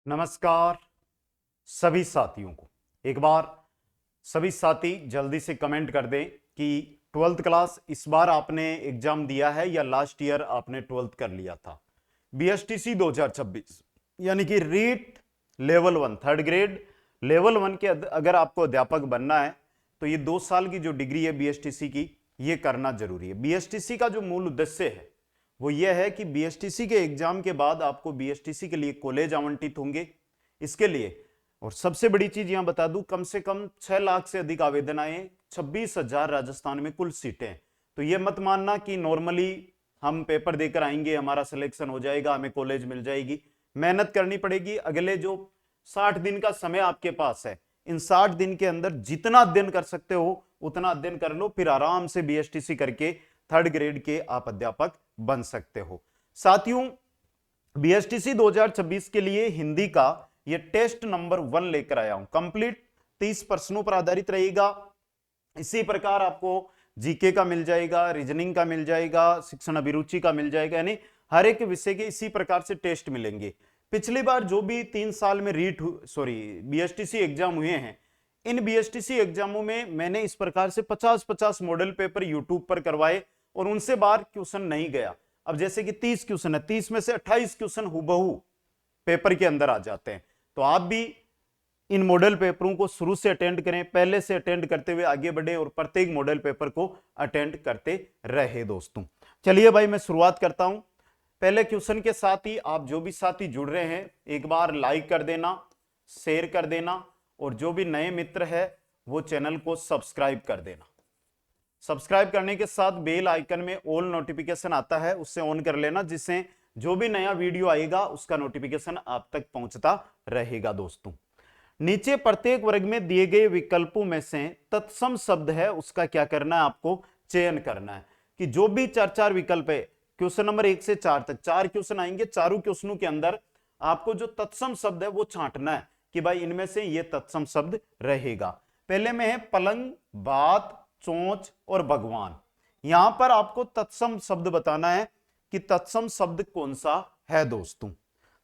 नमस्कार सभी साथियों को। एक बार सभी साथी जल्दी से कमेंट कर दें कि 12th क्लास इस बार आपने एग्जाम दिया है या लास्ट ईयर आपने 12th कर लिया था। बीएसटीसी 2026 यानी कि REET level 1 third grade level 1 के अगर आपको अध्यापक बनना है तो ये 2 साल की जो डिग्री है बीएसटीसी की ये करना जरूरी है। बीएसटीसी का जो मूल उद्देश्य है वो ये है कि बीएसटीसी के एग्जाम के बाद आपको बीएसटीसी के लिए कॉलेज आवंटित होंगे। इसके लिए और सबसे बड़ी चीज यहां बता दूं, कम से कम 6 लाख से अधिक आवेदन आए, 26,000 राजस्थान में कुल सीटें। तो ये मत मानना कि नॉर्मली हम पेपर देकर आएंगे, हमारा सिलेक्शन हो जाएगा, हमें कॉलेज मिल जाएगी। मेहनत करनी पड़ेगी। अगले जो 60 दिन का समय आपके पास है, इन 60 दिन के अंदर जितना अध्ययन कर सकते हो उतना अध्ययन कर लो, फिर आराम से बीएसटीसी करके थर्ड ग्रेड के आप अध्यापक बन सकते हो। साथियों, बीएसटीसी 2026 के लिए हिंदी का ये टेस्ट नंबर 1 लेकर आया हूं। कंप्लीट 30 प्रश्नों पर आधारित रहेगा। इसी प्रकार आपको जीके का मिल जाएगा, रीजनिंग का मिल जाएगा, शिक्षण अभिरुचि का मिल जाएगा, यानी हर एक विषय के इसी प्रकार से टेस्ट मिलेंगे। पिछली बार जो भी 3 साल में बीएसटीसी एग्जाम हुए हैं, इन बीएसटीसी एग्जामों में मैंने इस प्रकार से 50-50 मॉडल पेपर यूट्यूब पर करवाए और उनसे बाहर क्वेश्चन नहीं गया। अब जैसे कि 30 क्वेश्चन है, 30 में से 28 क्वेश्चन हुबहू पेपर के अंदर आ जाते हैं। तो आप भी इन मॉडल पेपरों को शुरू से अटेंड करें, पहले से अटेंड करते हुए आगे बढ़े और प्रत्येक मॉडल पेपर को अटेंड करते रहे। दोस्तों चलिए भाई मैं शुरुआत करता हूं। पहले क्वेश्चन के साथ ही आप जो भी साथी जुड़ रहे हैं एक बार लाइक कर देना, शेयर कर देना और जो भी नए मित्र है वो चैनल को सब्सक्राइब कर देना। सब्सक्राइब करने के साथ बेल आइकन में ऑल नोटिफिकेशन आता है, उससे ऑन कर लेना, जिससे जो भी नया वीडियो आएगा उसका नोटिफिकेशन आप तक पहुंचता रहेगा। दोस्तों नीचे प्रत्येक वर्ग में दिए गए विकल्पों में से तत्सम शब्द है उसका क्या करना है, आपको चयन करना है। कि जो भी 4-4 विकल्प है, क्वेश्चन नंबर 1 से 4 तक 4 क्वेश्चन आएंगे, चारों क्वेश्चनों के अंदर आपको जो तत्सम शब्द है वो छांटना है कि भाई इनमें से ये तत्सम शब्द रहेगा। पहले में है पलंग, बात, चोंच और भगवान। यहां पर आपको तत्सम शब्द बताना है कि तत्सम शब्द कौन सा है। दोस्तों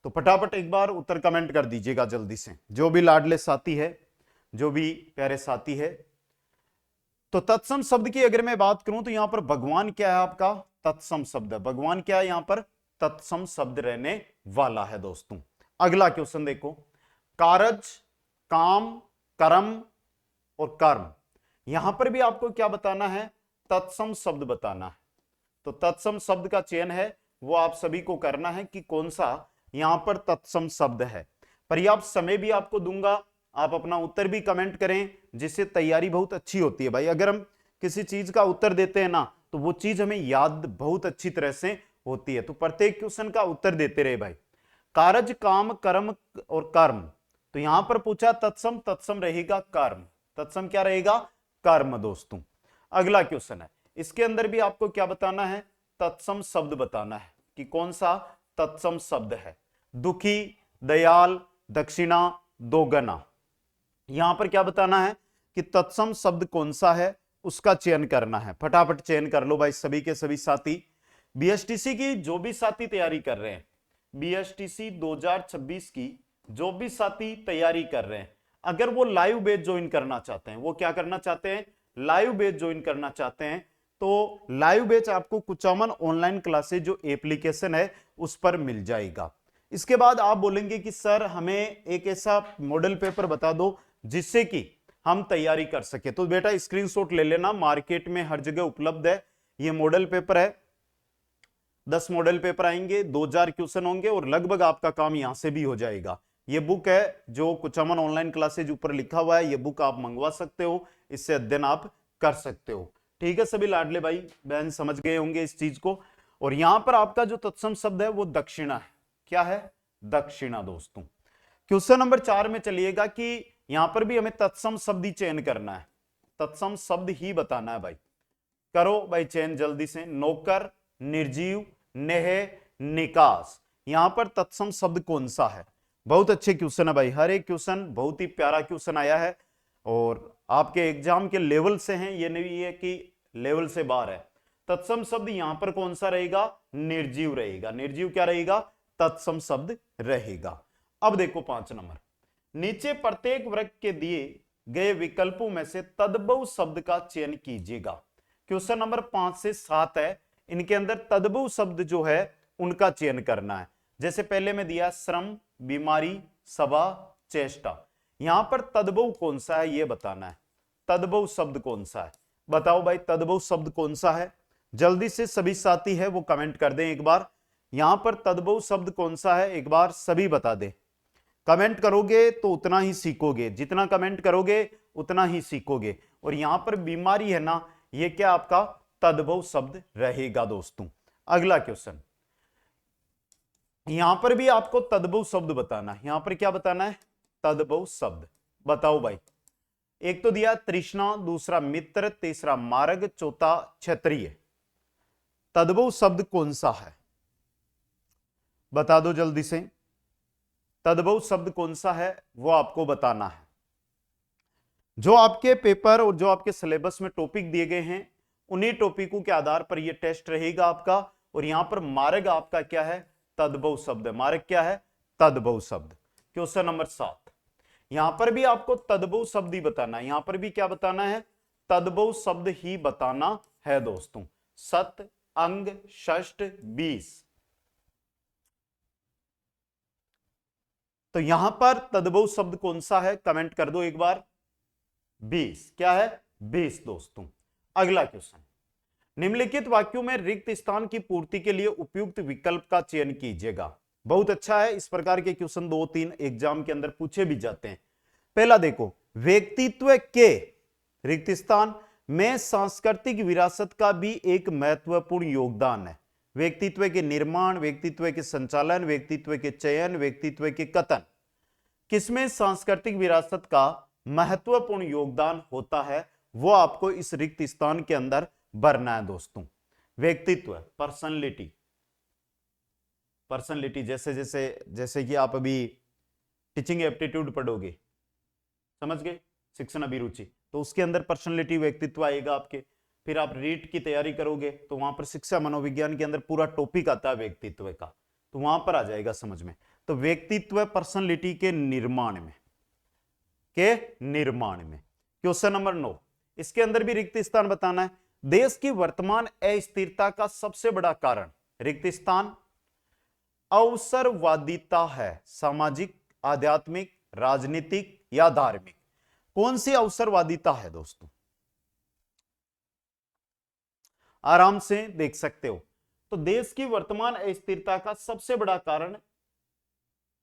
तो फटाफट एक बार उत्तर कमेंट कर दीजिएगा जल्दी से, जो भी लाडले साथी है, जो भी प्यारे साथी है। तो तत्सम शब्द की अगर मैं बात करूं तो यहां पर भगवान क्या है, आपका तत्सम शब्द है। भगवान क्या है, यहां पर तत्सम शब्द रहने वाला है। दोस्तों अगला क्वेश्चन देखो, कारज, काम, कर्म और कर्म। यहां पर भी आपको क्या बताना है, तत्सम शब्द बताना है। तो तत्सम शब्द का चयन है वो आप सभी को करना है कि कौन सा यहां पर तत्सम शब्द है। पर्याप्त समय भी आपको दूंगा, आप अपना उत्तर भी कमेंट करें, जिससे तैयारी बहुत अच्छी होती है। भाई अगर हम किसी चीज का उत्तर देते हैं ना तो वो चीज हमें याद बहुत अच्छी तरह से होती है। तो प्रत्येक क्वेश्चन का उत्तर देते रहे भाई। कारज, काम, कर्म और कर्म। तो यहां पर पूछा तत्सम, तत्सम रहेगा कर्म। तत्सम क्या रहेगा, कर्म। दोस्तों अगला क्वेश्चन है, इसके अंदर भी आपको क्या बताना है, तत्सम शब्द बताना है कि कौन सा तत्सम शब्द है। दुखी, दयाल, दक्षिणा, दोगना। यहां पर क्या बताना है कि तत्सम शब्द कौन सा है उसका चयन करना है। फटाफट चयन कर लो भाई सभी के सभी साथी। बीएसटीसी की जो भी साथी तैयारी कर रहे हैं, बीएसटीसी 2026 की जो भी साथी तैयारी कर रहे हैं, अगर वो लाइव बैच ज्वाइन करना चाहते हैं, वो क्या करना चाहते हैं, लाइव बैच ज्वाइन करना चाहते हैं, तो लाइव बैच आपको कुचामन ऑनलाइन क्लासेज जो एप्लीकेशन है उस पर मिल जाएगा। इसके बाद आप बोलेंगे कि सर हमें एक ऐसा मॉडल पेपर बता दो जिससे कि हम तैयारी कर सके। तो बेटा स्क्रीनशॉट ले लेना, मार्केट में हर जगह उपलब्ध है। ये मॉडल पेपर है, 10 मॉडल पेपर आएंगे, 2000 क्वेश्चन होंगे और लगभग आपका काम यहां से भी हो जाएगा। ये बुक है जो कुचामन ऑनलाइन क्लासेज ऊपर लिखा हुआ है, ये बुक आप मंगवा सकते हो, इससे अध्ययन आप कर सकते हो। ठीक है सभी लाडले भाई बहन समझ गए होंगे इस चीज को। और यहां पर आपका जो तत्सम शब्द है वो दक्षिणा है। क्या है, दक्षिणा। दोस्तों क्वेश्चन नंबर 4 में चलिएगा कि यहां पर भी हमें तत्सम शब्द ही चयन करना है, तत्सम शब्द ही बताना है भाई। करो भाई चयन जल्दी से। नौकर, निर्जीव, नेह, निकास। यहां पर तत्सम शब्द कौन सा है। बहुत अच्छे क्वेश्चन है भाई, हर एक क्वेश्चन बहुत ही प्यारा क्वेश्चन आया है और आपके एग्जाम के लेवल से हैं, ये नहीं है कि लेवल से बाहर है। तत्सम शब्द यहां पर कौन सा रहेगा, निर्जीव रहेगा। निर्जीव क्या रहेगा, तत्सम शब्द रहेगा। अब देखो 5 नंबर, नीचे प्रत्येक वर्ग के दिए गए विकल्पों में से तद्भव शब्द का चयन कीजिएगा। क्वेश्चन नंबर 5 से 7 है, इनके अंदर तद्भव शब्द जो है उनका चयन करना है। जैसे पहले में दिया श्रम, बीमारी, सभा, चेष्टा। यहां पर तद्भव कौन सा है यह बताना है। तद्भव शब्द कौन सा है, बताओ भाई, तद्भव शब्द कौन सा है? जल्दी से सभी साथी है वो कमेंट कर दें एक बार। यहां पर तद्भव शब्द कौन सा है एक बार सभी बता दें। कमेंट करोगे तो उतना ही सीखोगे, जितना कमेंट करोगे उतना ही सीखोगे। और यहां पर बीमारी है ना, ये क्या आपका तद्भव शब्द रहेगा दोस्तों। अगला क्वेश्चन, यहां पर भी आपको तद्भव शब्द बताना है। यहां पर क्या बताना है? तद्भव शब्द। बताओ भाई, एक तो दिया तृष्णा, दूसरा मित्र, तीसरा मार्ग, चौथा क्षत्रिय। तद्भव शब्द कौन सा है बता दो जल्दी से। तद्भव शब्द कौन सा है वो आपको बताना है। जो आपके पेपर और जो आपके सिलेबस में टॉपिक दिए गए हैं उन्हीं टॉपिकों के आधार पर यह टेस्ट रहेगा आपका। और यहां पर मार्ग आपका क्या है? तद्भव शब्द है। मार्ग क्या है? तद्भव शब्द। क्वेश्चन नंबर 7, यहां पर भी आपको तद्भव शब्द ही बताना है। यहां पर भी क्या बताना है? तद्भव शब्द ही बताना है दोस्तों। सत, अंग, षष्ठ, 20। तो यहां पर तद्भव शब्द कौन सा है कमेंट कर दो एक बार। 20। क्या है? 20 दोस्तों। अगला क्वेश्चन, निम्नलिखित वाक्यों में रिक्त स्थान की पूर्ति के लिए उपयुक्त विकल्प का चयन कीजिएगा। बहुत अच्छा है, इस प्रकार के क्वेश्चन 2-3 एग्जाम के अंदर पूछे भी जाते हैं। पहला देखो, व्यक्तित्व के रिक्त स्थान में सांस्कृतिक विरासत का भी एक महत्वपूर्ण योगदान है। व्यक्तित्व के निर्माण, व्यक्तित्व के संचालन, व्यक्तित्व के चयन, व्यक्तित्व के कथन, किसमें सांस्कृतिक विरासत का महत्वपूर्ण योगदान होता है वो आपको इस रिक्त स्थान के अंदर भरना है दोस्तों। व्यक्तित्व, पर्सनैलिटी। पर्सनैलिटी जैसे कि आप अभी टीचिंग एप्टीट्यूड पढ़ोगे, समझ गए, शिक्षण अभिरुचि, तो उसके अंदर पर्सनैलिटी व्यक्तित्व आएगा आपके। फिर आप रीट की तैयारी करोगे तो वहां पर शिक्षा मनोविज्ञान के अंदर पूरा टॉपिक आता है व्यक्तित्व का, तो वहां पर आ जाएगा समझ में। तो व्यक्तित्व पर्सनैलिटी के निर्माण में क्वेश्चन नंबर 9, इसके अंदर भी रिक्त स्थान बताना है। देश की वर्तमान अस्थिरता का सबसे बड़ा कारण, रिक्त स्थान, अवसरवादिता है। सामाजिक, आध्यात्मिक, राजनीतिक या धार्मिक? कौन सी अवसरवादिता है दोस्तों? आराम से देख सकते हो। तो देश की वर्तमान अस्थिरता का सबसे बड़ा कारण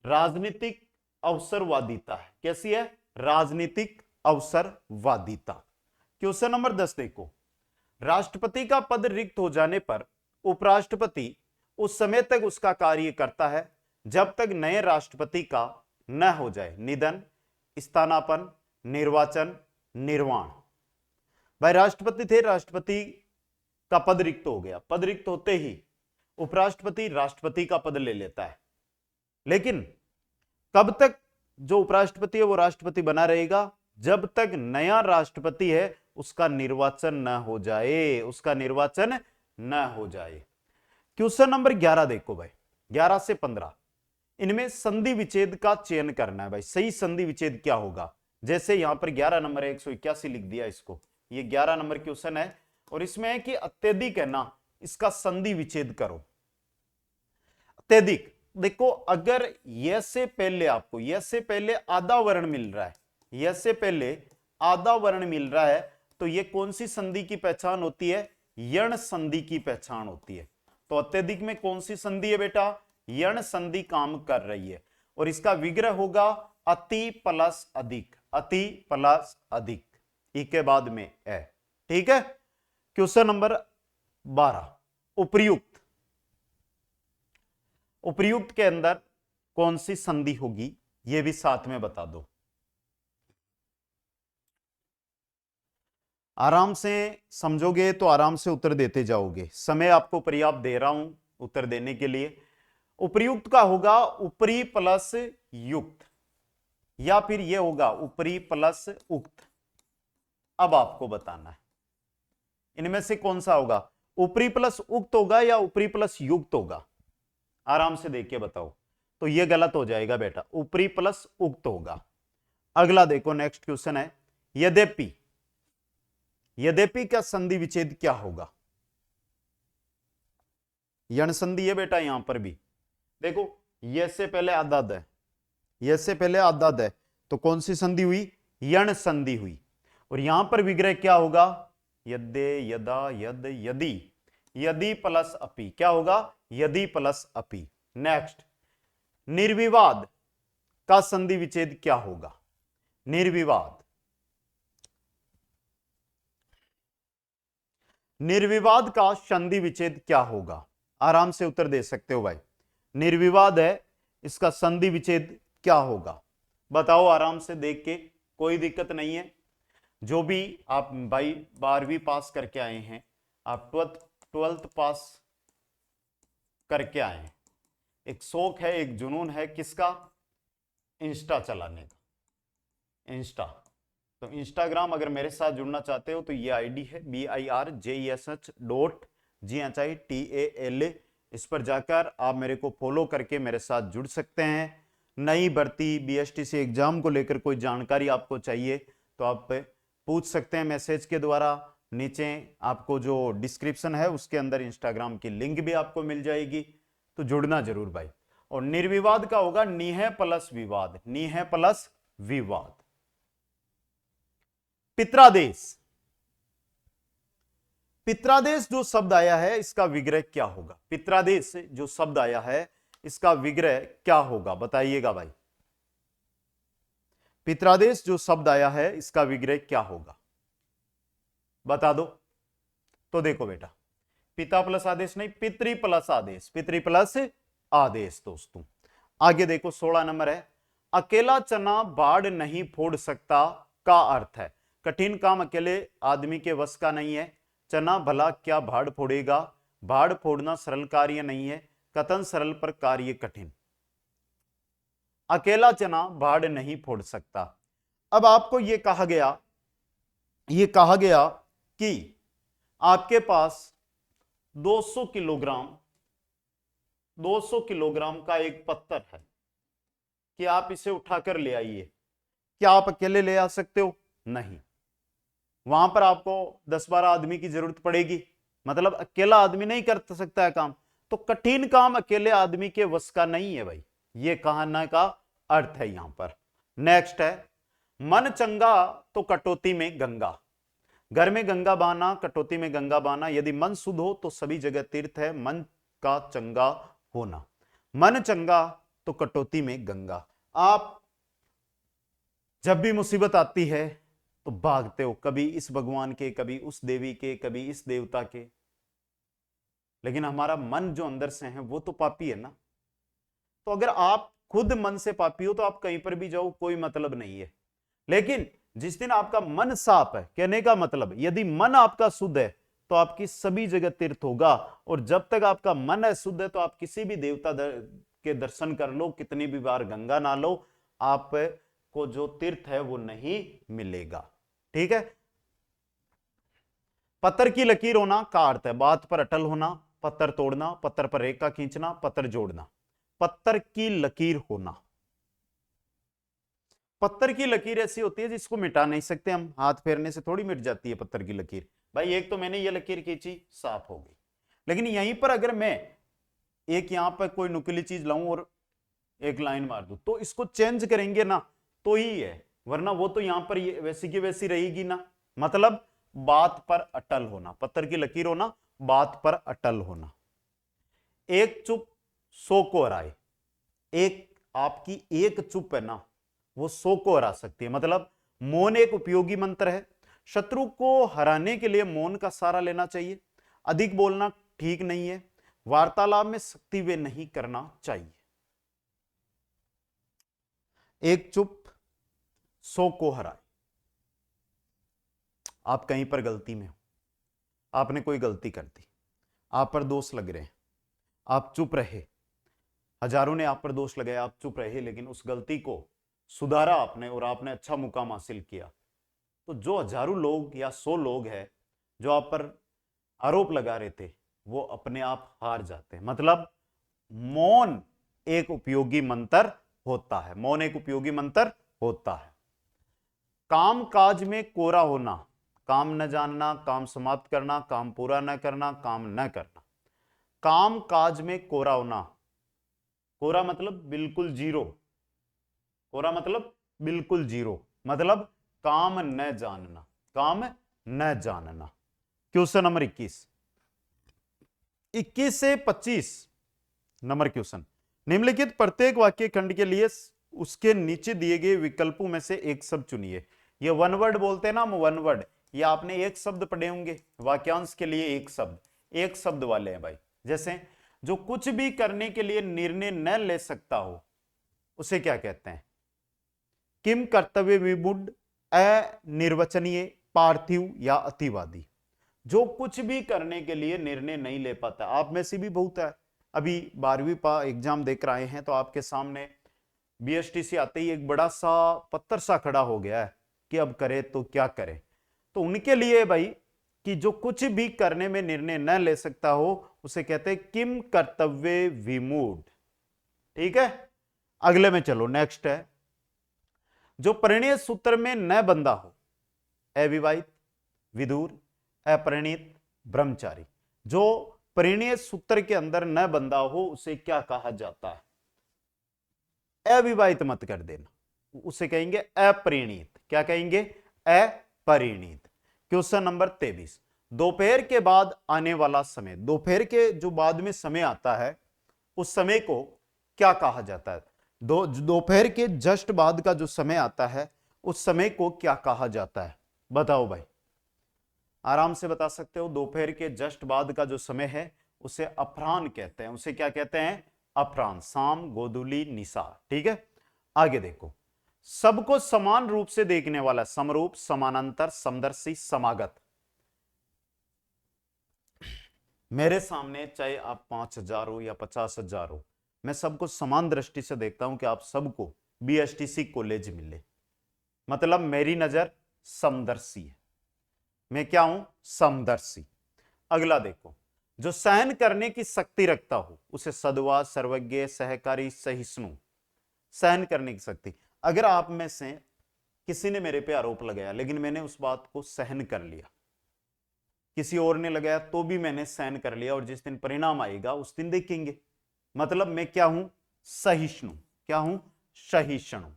राजनीतिक अवसरवादिता है। कैसी है? राजनीतिक अवसरवादिता। क्वेश्चन नंबर 10 देखो, राष्ट्रपति का पद रिक्त हो जाने पर उपराष्ट्रपति उस समय तक उसका कार्य करता है जब तक नए राष्ट्रपति का न हो जाए निधन, स्थानापन्न, निर्वाचन, निर्वाण। भाई राष्ट्रपति थे, राष्ट्रपति का पद रिक्त हो गया, पद रिक्त होते ही उपराष्ट्रपति राष्ट्रपति का पद ले लेता है। लेकिन कब तक जो उपराष्ट्रपति है वो राष्ट्रपति बना रहेगा? जब तक नया राष्ट्रपति है उसका निर्वाचन न हो जाए, क्वेश्चन नंबर 11 देखो भाई, 11 से 15, इनमें संधि विच्छेद का चयन करना है भाई। सही संधि विच्छेद क्या होगा? जैसे यहां पर 11 नंबर 181 लिख दिया इसको, ये 11 नंबर क्वेश्चन है और इसमें है कि अत्यधिक है ना, इसका संधि विच्छेद करो। अत्यधिक देखो, अगर यह से पहले आपको आधा वर्ण मिल रहा है, यह से पहले आधा वर्ण मिल रहा है, तो यह कौन सी संधि की पहचान होती है? यण संधि की पहचान होती है। तो अत्यधिक में कौन सी संधि है बेटा? यण संधि काम कर रही है और इसका विग्रह होगा अति प्लस अधिक, अति प्लस अधिक, ई के बाद में है। ठीक है। क्वेश्चन नंबर 12, उपर्युक्त। उपर्युक्त के अंदर कौन सी संधि होगी यह भी साथ में बता दो। आराम से समझोगे तो आराम से उत्तर देते जाओगे, समय आपको पर्याप्त दे रहा हूं उत्तर देने के लिए। उपर्युक्त का होगा ऊपरी प्लस युक्त, या फिर यह होगा ऊपरी प्लस उक्त। अब आपको बताना है इनमें से कौन सा होगा, ऊपरी प्लस उक्त होगा या ऊपरी प्लस युक्त होगा? आराम से देख के बताओ। तो ये गलत हो जाएगा बेटा, ऊपरी प्लस उक्त होगा। अगला देखो, नेक्स्ट क्वेश्चन है, यद्यपि, यद्यपि का संधि विच्छेद क्या होगा? यण संधि है बेटा, यहां पर भी देखो, ये से पहले आदाद है, ये से पहले आदाद है, तो कौन सी संधि हुई? यण संधि हुई। और यहां पर विग्रह क्या होगा? यद्य, यदा, यद, यदि, यदि प्लस अपि, क्या होगा? यदि प्लस अपि। नेक्स्ट, निर्विवाद का संधि विच्छेद क्या होगा? निर्विवाद, निर्विवाद का संधि विच्छेद क्या होगा? आराम से उत्तर दे सकते हो भाई, निर्विवाद है, इसका संधि विच्छेद क्या होगा? बताओ आराम से देख के, कोई दिक्कत नहीं है। जो भी आप भाई 12वीं पास करके आए हैं, आप ट्वेल्थ पास करके आए हैं, एक शौक है, एक जुनून है, किसका? इंस्टा चलाने का, इंस्टा। तो इंस्टाग्राम अगर मेरे साथ जुड़ना चाहते हो तो ये आईडी है BIRJESH.GHITAL, इस पर जाकर आप मेरे को फॉलो करके मेरे साथ जुड़ सकते हैं। नई भर्ती BSTC एग्जाम को लेकर कोई जानकारी आपको चाहिए तो आप पूछ सकते हैं मैसेज के द्वारा। नीचे आपको जो डिस्क्रिप्शन है उसके अंदर इंस्टाग्राम की लिंक भी आपको मिल जाएगी, तो जुड़ना जरूर भाई। और निर्विवाद का होगा निह प्लस विवाद, निह प्लस विवाद। पित्रादेश, पित्रादेश जो शब्द आया है इसका विग्रह क्या होगा? पित्रादेश जो शब्द आया है इसका विग्रह क्या होगा? बताइएगा भाई, पित्रादेश जो शब्द आया है इसका विग्रह क्या होगा? बता दो। तो देखो बेटा, पिता प्लस आदेश नहीं, पितृ प्लस आदेश, पितृ प्लस आदेश। दोस्तों आगे देखो, 16 नंबर है, अकेला चना बाढ़ नहीं फोड़ सकता का अर्थ है, कठिन काम अकेले आदमी के वश का नहीं है, चना भला क्या भाड़ फोड़ेगा, भाड़ फोड़ना सरल कार्य नहीं है, कथन सरल पर कार्य कठिन। अकेला चना भाड़ नहीं फोड़ सकता। अब आपको यह कहा गया कि आपके पास 200 किलोग्राम का एक पत्थर है कि आप इसे उठाकर ले आइए। क्या आप अकेले ले आ सकते हो? नहीं, वहां पर आपको 10-12 आदमी की जरूरत पड़ेगी, मतलब अकेला आदमी नहीं कर सकता है काम। तो कठिन काम अकेले आदमी के वश का नहीं है भाई, ये कहने का अर्थ है यहां पर। नेक्स्ट है, मन चंगा तो कटौती में गंगा, घर में गंगा बहाना, कटौती में गंगा बहाना, यदि मन शुद्ध हो तो सभी जगह तीर्थ है, मन का चंगा होना। मन चंगा तो कटौती में गंगा। आप जब भी मुसीबत आती है तो भागते हो, कभी इस भगवान के, कभी उस देवी के, कभी इस देवता के, लेकिन हमारा मन जो अंदर से है वो तो पापी है ना। तो अगर आप खुद मन से पापी हो तो आप कहीं पर भी जाओ, कोई मतलब नहीं है। लेकिन जिस दिन आपका मन साफ है, कहने का मतलब यदि मन आपका शुद्ध है तो आपकी सभी जगह तीर्थ होगा। और जब तक आपका मन है शुद्ध है तो आप किसी भी देवता के दर्शन कर लो, कितनी भी बार गंगा ना लो, आप को जो तीर्थ है वो नहीं मिलेगा। ठीक है। पत्थर की लकीर होना का अर्थ है बात पर अटल होना, पत्थर तोड़ना, पत्थर पर रेखा खींचना, पत्थर जोड़ना। पत्थर की लकीर होना, पत्थर की लकीर ऐसी होती है जिसको मिटा नहीं सकते हम, हाथ फेरने से थोड़ी मिट जाती है पत्थर की लकीर। भाई एक तो मैंने ये लकीर खींची, साफ हो गई, लेकिन यहीं पर अगर मैं एक यहां पर कोई नुकीली चीज लाऊं और एक लाइन मार दूं तो इसको चेंज करेंगे ना तो ही है, वरना वो तो यहां पर वैसी की वैसी रहेगी ना। मतलब बात पर अटल होना, पत्थर की लकीर होना, बात पर अटल होना। एक चुप 100 को हराए, एक आपकी एक चुप है ना वो 100 को हरा सकती है। मतलब मौन एक उपयोगी मंत्र है, शत्रु को हराने के लिए मौन का सहारा लेना चाहिए। अधिक बोलना ठीक नहीं है, वार्तालाप में सख्ती वे नहीं करना चाहिए। एक चुप 100 को हराए। आप कहीं पर गलती में हो, आपने कोई गलती कर दी, आप पर दोष लग रहे हैं, आप चुप रहे, हजारों ने आप पर दोष लगाया, आप चुप रहे, लेकिन उस गलती को सुधारा आपने और आपने अच्छा मुकाम हासिल किया। तो जो हजारों लोग या 100 लोग हैं जो आप पर आरोप लगा रहे थे वो अपने आप हार जाते हैं। मतलब मौन एक उपयोगी मंत्र होता है। मौन एक उपयोगी मंत्र होता है। काम काज में कोरा होना, काम न जानना, काम समाप्त करना, काम पूरा न करना, काम न करना। काम काज में कोरा होना, कोरा मतलब बिल्कुल जीरो, कोरा मतलब बिल्कुल जीरो, मतलब काम न जानना, काम न जानना। क्वेश्चन नंबर 21 से 25 नंबर क्वेश्चन। निम्नलिखित प्रत्येक वाक्य खंड के लिए उसके नीचे दिए गए विकल्पों में से एक शब्द चुनिए। ये वन वर्ड बोलते हैं ना हम, वन वर्ड, ये आपने एक शब्द पढ़े होंगे। वाक्यांश के लिए एक शब्द, एक शब्द वाले हैं भाई। जैसे जो कुछ भी करने के लिए निर्णय न ले सकता हो उसे क्या कहते हैं? किम कर्तव्य विमूढ़, अनिर्वचनीय, पार्थिव या अतिवादी। जो कुछ भी करने के लिए निर्णय नहीं ले पाता। आप में से भी बहुत है, अभी 12वीं पा एग्जाम देकर आए हैं तो आपके सामने बीएसटीसी आते ही एक बड़ा सा पत्थर सा खड़ा हो गया है कि अब करे तो क्या करे। तो उनके लिए भाई कि जो कुछ भी करने में निर्णय न ले सकता हो उसे कहते हैं किम कर्तव्य विमूढ़। ठीक है, अगले में चलो, नेक्स्ट है जो परिणय सूत्र में न बंधा हो, अविवाहित, विधुर, अपरिणीत, ब्रह्मचारी। जो परिणय सूत्र के अंदर न बंधा हो उसे क्या कहा जाता है? अविवाहित मत कर देना, उसे कहेंगे अपरिणीत। क्या कहेंगे? अपरिणीत। क्वेश्चन नंबर 23, दोपहर के बाद आने वाला समय, दोपहर के जो बाद में समय आता है उस समय को क्या कहा जाता है? दोपहर के जस्ट बाद का जो समय आता है उस समय को क्या कहा जाता है? बताओ भाई, आराम से बता सकते हो। दोपहर के जस्ट बाद का जो समय है उसे अपराह्न कहते हैं। उसे क्या कहते हैं? अपराह्न, शाम, गोधूली, निशा। ठीक है, आगे देखो। सबको समान रूप से देखने वाला, समरूप, समानांतर, समदर्शी, समागत। मेरे सामने चाहे आप 5,000 हो या 50,000 हो, मैं सबको समान दृष्टि से देखता हूं कि आप सबको बीएसटीसी कॉलेज मिले। मतलब मेरी नजर समदर्शी है। मैं क्या हूं? समदर्शी। अगला देखो, जो सहन करने की शक्ति रखता हो उसे सद्वा, सर्वज्ञ, सहकारी, सहिष्णु। सहन करने की शक्ति। अगर आप में से किसी ने मेरे पे आरोप लगाया लेकिन मैंने उस बात को सहन कर लिया, किसी और ने लगाया तो भी मैंने सहन कर लिया, और जिस दिन परिणाम आएगा उस दिन देखेंगे। मतलब मैं क्या हूं? सहिष्णु। क्या हूं? सहिष्णु।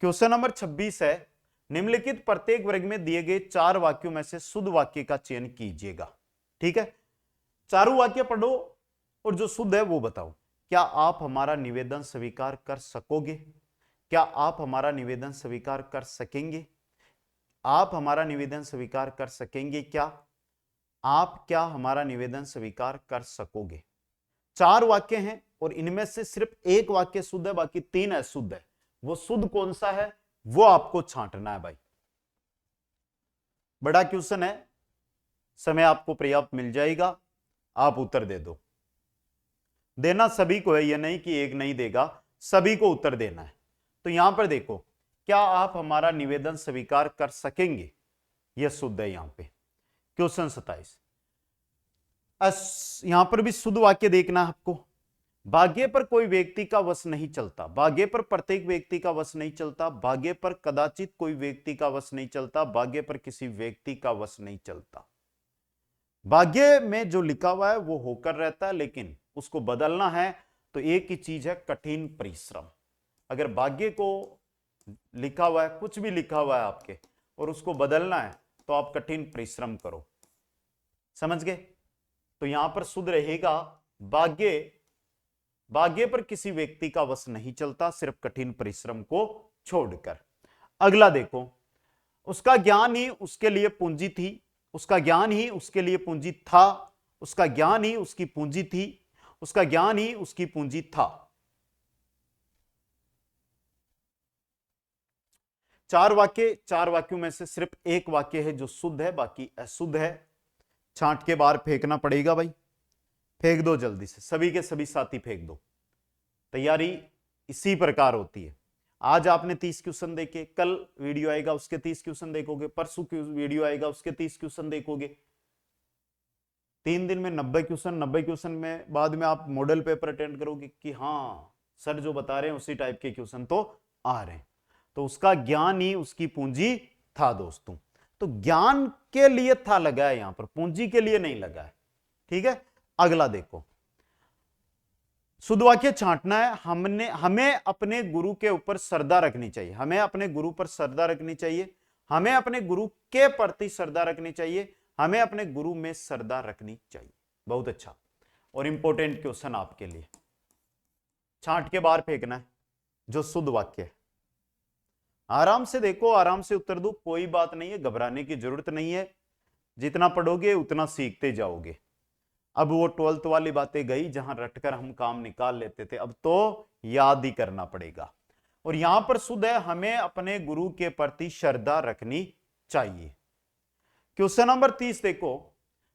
क्वेश्चन नंबर 26 है, निम्नलिखित प्रत्येक वर्ग में दिए गए 4 वाक्यों में से शुद्ध वाक्य का चयन कीजिएगा। ठीक है, चारों वाक्य पढ़ो और जो शुद्ध है वो बताओ। क्या आप हमारा निवेदन स्वीकार कर सकोगे? क्या आप हमारा निवेदन स्वीकार कर सकेंगे? आप हमारा निवेदन स्वीकार कर सकेंगे? क्या आप क्या हमारा निवेदन स्वीकार कर सकोगे? 4 वाक्य हैं और इनमें से सिर्फ एक वाक्य शुद्ध है, बाकी 3 अशुद्ध है। वो शुद्ध कौन सा है वो आपको छांटना है भाई। बड़ा क्वेश्चन है, समय आपको पर्याप्त मिल जाएगा, आप उत्तर दे दो। देना सभी को है, यह नहीं कि एक नहीं देगा, सभी को उत्तर देना है। तो यहां पर देखो, क्या आप हमारा निवेदन स्वीकार कर सकेंगे? यह शुद्ध है यहां पे। क्वेश्चन 27, यहां पर भी शुद्ध वाक्य देखना है आपको। भाग्य पर कोई व्यक्ति का वश नहीं चलता, भाग्य पर प्रत्येक व्यक्ति का वश नहीं चलता, भाग्य पर कदाचित कोई व्यक्ति का वश नहीं चलता, भाग्य पर किसी व्यक्ति का वश नहीं चलता। भाग्य में जो लिखा हुआ है वो होकर रहता है, लेकिन उसको बदलना है तो एक ही चीज है, कठिन परिश्रम। अगर भाग्य को लिखा हुआ है, कुछ भी लिखा हुआ है आपके, और उसको बदलना है तो आप कठिन परिश्रम करो। समझ गए? तो यहां पर शुद्ध रहेगा भाग्य, भाग्य पर किसी व्यक्ति का वश नहीं चलता, सिर्फ कठिन परिश्रम को छोड़कर। अगला देखो, उसका ज्ञान ही उसके लिए पूंजी थी, उसका ज्ञान ही उसके लिए पूंजी था, उसका ज्ञान ही उसकी पूंजी थी, उसका ज्ञान ही उसकी पूंजी था। 4 वाक्य, 4 वाक्यों में से सिर्फ एक वाक्य है जो शुद्ध है, बाकी अशुद्ध है। छांट के बाहर फेंकना पड़ेगा भाई, फेंक दो जल्दी से, सभी के सभी साथी फेंक दो। तैयारी इसी प्रकार होती है। आज आपने 30 क्वेश्चन देखे, कल वीडियो आएगा उसके 30 क्वेश्चन देखोगे, परसों वीडियो आएगा उसके 30 क्वेश्चन देखोगे। 3 दिन में 90 क्वेश्चन, 90 क्वेश्चन में बाद में आप मॉडल पेपर अटेंड करोगे कि हाँ सर जो बता रहे हैं उसी टाइप के क्वेश्चन तो आ रहे हैं। तो उसका ज्ञान ही उसकी पूंजी था दोस्तों। तो ज्ञान के लिए था लगा है, यहां पर पूंजी के लिए नहीं लगा है। ठीक है, अगला देखो, शुद्ध वाक्य छांटना है। हमें अपने गुरु के ऊपर श्रद्धा रखनी चाहिए, हमें अपने गुरु पर श्रद्धा रखनी चाहिए, हमें अपने गुरु के प्रति श्रद्धा रखनी चाहिए, हमें अपने गुरु में श्रद्धा रखनी चाहिए। बहुत अच्छा और इंपॉर्टेंट क्वेश्चन आपके लिए, छांट के बाहर फेंकना है जो शुद्ध वाक्य है। आराम से देखो, आराम से उत्तर दो, कोई बात नहीं है, घबराने की जरूरत नहीं है। जितना पढ़ोगे उतना सीखते जाओगे। अब वो 12th वाली बातें गई जहां रटकर हम काम निकाल लेते थे, अब तो याद ही करना पड़ेगा। और यहां पर शुद्ध है, हमें अपने गुरु के प्रति श्रद्धा रखनी चाहिए। क्वेश्चन नंबर 30 देखो,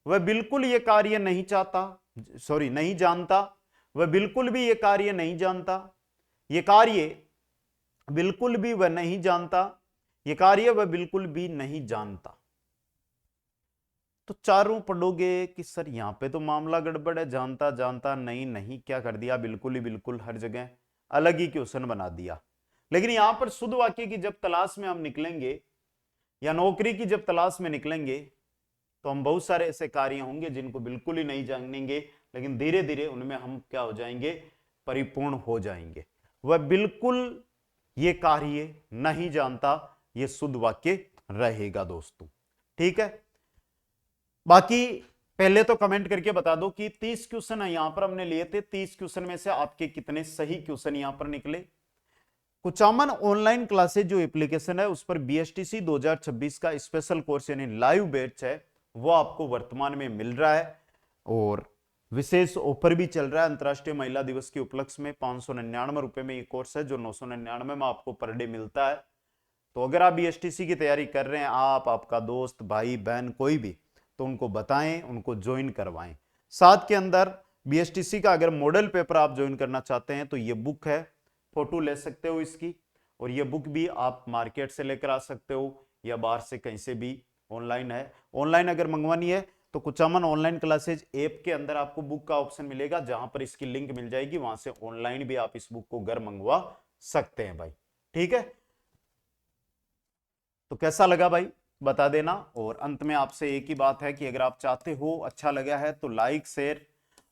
वह बिल्कुल ये कार्य नहीं चाहता, सॉरी नहीं जानता, वह बिल्कुल भी ये कार्य नहीं जानता, ये कार्य बिल्कुल भी वह नहीं जानता, ये कार्य वह बिल्कुल भी नहीं जानता। तो चारों पढ़ोगे कि सर यहां पे तो मामला गड़बड़ है, जानता जानता नहीं नहीं क्या कर दिया, बिल्कुल ही बिल्कुल हर जगह अलग ही क्वेश्चन बना दिया। लेकिन यहां पर शुद्ध वाक्य की जब तलाश में हम निकलेंगे या नौकरी की जब तलाश में निकलेंगे तो हम बहुत सारे ऐसे कार्य होंगे जिनको बिल्कुल ही नहीं जानेंगे, लेकिन धीरे धीरे उनमें हम क्या हो जाएंगे, परिपूर्ण हो जाएंगे। वह बिल्कुल ये कार्य नहीं जानता, ये शुद्ध वाक्य रहेगा दोस्तों। ठीक है, बाकी पहले तो कमेंट करके बता दो कि 30 क्वेश्चन यहां पर हमने लिए थे, 30 क्वेश्चन में से आपके कितने सही क्वेश्चन यहां पर निकले। कुचामन ऑनलाइन क्लासेज जो एप्लीकेशन है उस पर बीएसटीसी 2026 का स्पेशल कोर्स यानी लाइव बैच है वो आपको वर्तमान में मिल रहा है, और विशेष ऑफर भी चल रहा है। अंतर्राष्ट्रीय महिला दिवस के उपलक्ष्य में 599 रुपए में ये कोर्स है जो 999 में आपको पर डे मिलता है। तो अगर आप बीएसटीसी की तैयारी कर रहे हैं, आप, आपका दोस्त, भाई बहन कोई भी, तो उनको बताएं, उनको ज्वाइन करवाएं। साथ के अंदर बीएसटीसी का अगर मॉडल पेपर आप ज्वाइन करना चाहते हैं तो ये बुक है, फोटो ले सकते हो इसकी, और ये बुक भी आप मार्केट से लेकर आ सकते हो या बाहर से कहीं से भी, ऑनलाइन है। ऑनलाइन अगर मंगवानी है तो कुचामन ऑनलाइन क्लासेज ऐप के अंदर आपको बुक का ऑप्शन मिलेगा, जहां पर इसकी लिंक मिल जाएगी, वहां से ऑनलाइन भी आप इस बुक को घर मंगवा सकते हैं भाई। ठीक है, तो कैसा लगा भाई बता देना। और अंत में आपसे एक ही बात है कि अगर आप चाहते हो, अच्छा लगा है तो लाइक, शेयर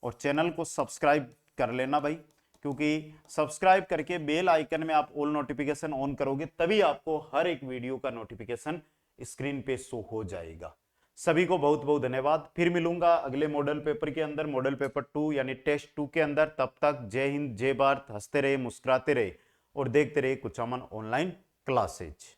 और चैनल को सब्सक्राइब कर लेना भाई, क्योंकि सब्सक्राइब करके बेल आइकन में आप ऑल नोटिफिकेशन ऑन करोगे तभी आपको हर एक वीडियो का नोटिफिकेशन स्क्रीन पे शो हो जाएगा। सभी को बहुत बहुत धन्यवाद। फिर मिलूंगा अगले मॉडल पेपर के अंदर, मॉडल पेपर 2 यानी टेस्ट 2 के अंदर। तब तक जय हिंद, जय भारत, हंसते रहे, मुस्कुराते रहे और देखते रहे कुचामन ऑनलाइन क्लासेज।